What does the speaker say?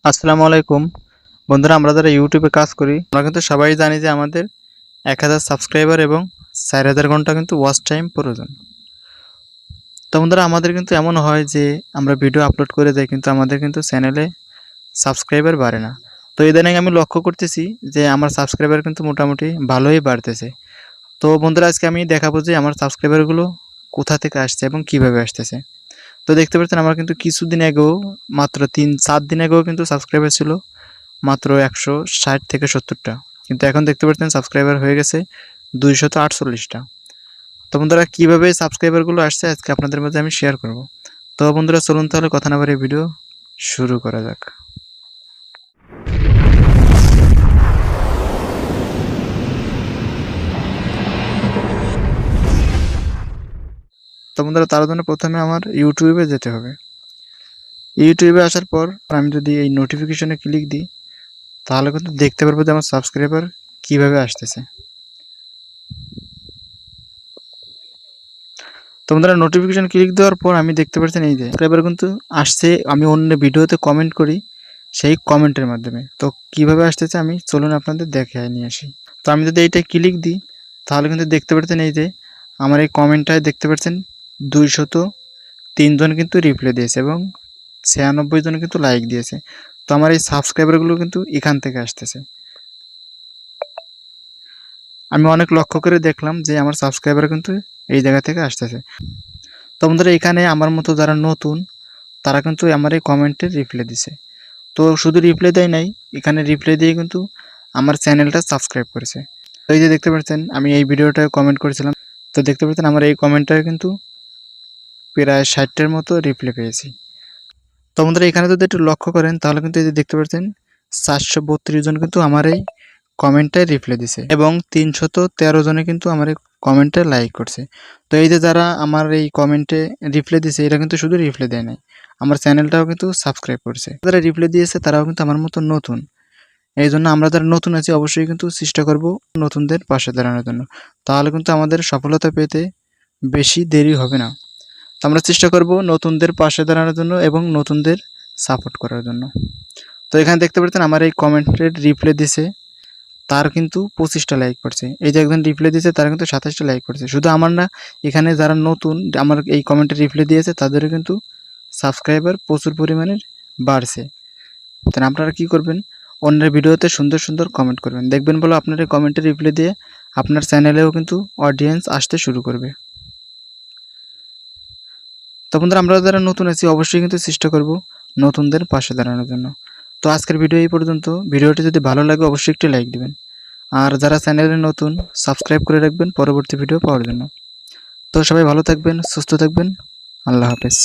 আসসালামু আলাইকুম বন্ধুরা, আমরা যারা ইউটিউবে কাজ করি আমরা কিন্তু সবাই জানি যে আমাদের 1000 সাবস্ক্রাইবার এবং 4000 ঘন্টা কিন্তু ওয়াচ টাইম প্রয়োজন। তো বন্ধুরা, আমাদের কিন্তু এমন হয় যে আমরা ভিডিও আপলোড করে যাই কিন্তু আমাদের কিন্তু চ্যানেলে সাবস্ক্রাইবার বাড়ে না। তো ইদানিং আমি লক্ষ্য করতেছি যে আমার সাবস্ক্রাইবার কিন্তু মোটামুটি ভালোই বাড়তেছে। তো বন্ধুরা, আজকে আমি দেখাবো যে আমার সাবস্ক্রাইবারগুলো কোথা থেকে আসছে এবং কিভাবে আসতেছে। তো দেখতে পাচ্ছেন আমার কিন্তু কিছুদিন আগেও মাত্র 3-4 দিন আগেও কিন্তু সাবস্ক্রাইবার ছিল মাত্র 160 থেকে 70টা, কিন্তু এখন দেখতে পাচ্ছেন সাবস্ক্রাইবার হয়ে গেছে 248টা। তো বন্ধুরা, কীভাবে সাবস্ক্রাইবারগুলো আসছে আজকে আপনাদের মধ্যে আমি শেয়ার করব। তো বন্ধুরা, চলুন তাহলে কথা না বাড়িয়ে ভিডিও শুরু করা যাক। তো বন্ধুরা, তার জন্য প্রথমে আমার ইউটিউবে যেতে হবে। ইউটিউবে আসার পর আমি যদি এই নোটিফিকেশনে ক্লিক দিই তাহলে কিন্তু দেখতে পারবো যে আমার সাবস্ক্রাইবার কিভাবে আসতেছে। তো বন্ধুরা, নোটিফিকেশন ক্লিক দেওয়ার পর আমি দেখতে পাচ্ছেন এই যে সাবস্ক্রাইবার কিন্তু আসছে। আমি অন্য ভিডিওতে কমেন্ট করি সেই কমেন্টের মাধ্যমে। তো কিভাবে আসতেছে আমি চলুন আপনাদের দেখায় নিয়ে আসি। তো আমি যদি এইটা ক্লিক দিই তাহলে কিন্তু দেখতে পাচ্ছেন এই যে আমার এই কমেন্টটায় দেখতে পাচ্ছেন 203 জন কিন্তু রিপ্লাই দিয়েছে এবং 96 জন কিন্তু লাইক দিয়েছে। তো আমার এই সাবস্ক্রাইবারগুলো কিন্তু এখান থেকে আসতেছে। আমি অনেক লক্ষ্য করে দেখলাম যে আমার সাবস্ক্রাইবার কিন্তু এই জায়গা থেকে আসতেছে। তো বন্ধুরা, এখানে আমার মতো যারা নতুন তারা কিন্তু আমার এই কমেন্টে রিপ্লাই দিছে। তো শুধু রিপ্লাই দেয় নাই, এখানে রিপ্লাই দিয়ে কিন্তু আমার চ্যানেলটা সাবস্ক্রাইব করেছে। তো এই যে দেখতে পাচ্ছেন আমি এই ভিডিওটা কমেন্ট করেছিলাম। তো দেখতে পাচ্ছেন আমার এই কমেন্টটায় কিন্তু প্রায় 60টার মতো রিপ্লাই পেয়েছি। তো বন্ধুরা, এখানে যদি একটু লক্ষ্য করেন তাহলে কিন্তু এই যে দেখতে পাচ্ছেন 432 জন কিন্তু আমার এই কমেন্টটায় রিপ্লাই দিছে এবং 313 জনে কিন্তু আমার এই কমেন্টে লাইক করছে। তো এই যে যারা আমার এই কমেন্টে রিপ্লাই দিছে এরা কিন্তু শুধু রিপ্লাই দেয় নাই, আমার চ্যানেলটাও কিন্তু সাবস্ক্রাইব করছে। যারা রিপ্লাই দিয়েছে তারাও কিন্তু আমার মতো নতুন। এই জন্য আমরা যারা নতুন আছি অবশ্যই কিন্তু চেষ্টা করব নতুনদের পাশে দাঁড়ানোর জন্য, তাহলে কিন্তু আমাদের সফলতা পেতে বেশি দেরি হবে না। তো আমরা চেষ্টা করব নতুনদের পাশে দাঁড়ানোর জন্য এবং নতুনদের সাপোর্ট করার জন্য। তো এখানে দেখতে পাচ্ছেন আমার এই কমেন্টের রিপ্লাই দিছে তার কিন্তু 25টা লাইক করছে। এই যে একজন রিপ্লাই দিয়েছে তার কিন্তু 27টা লাইক করছে। শুধু আমার না, এখানে যারা নতুন আমার এই কমেন্টে রিপ্লাই দিয়েছে তাদেরও কিন্তু সাবস্ক্রাইবার প্রচুর পরিমাণের বাড়ছে। তাহলে আপনারা কি করবেন, অন্যের ভিডিওতে সুন্দর সুন্দর কমেন্ট করবেন, দেখবেন বলো আপনার এই কমেন্টে রিপ্লাই দিয়ে আপনার চ্যানেলেও কিন্তু অডিয়েন্স আসতে শুরু করবে। তো বন্ধুরা, আমরা যারা নতুন আছি অবশ্যই কিন্তু চেষ্টা করব নতুনদের পাশে দাঁড়ানোর জন্য। তো আজকের ভিডিও এই পর্যন্ত। ভিডিওটি যদি ভালো লাগে অবশ্যই একটি লাইক দিবেন, আর যারা চ্যানেলে নতুন সাবস্ক্রাইব করে রাখবেন পরবর্তী ভিডিও পাওয়ার জন্য। তো সবাই ভালো থাকবেন, সুস্থ থাকবেন, আল্লাহ হাফেজ।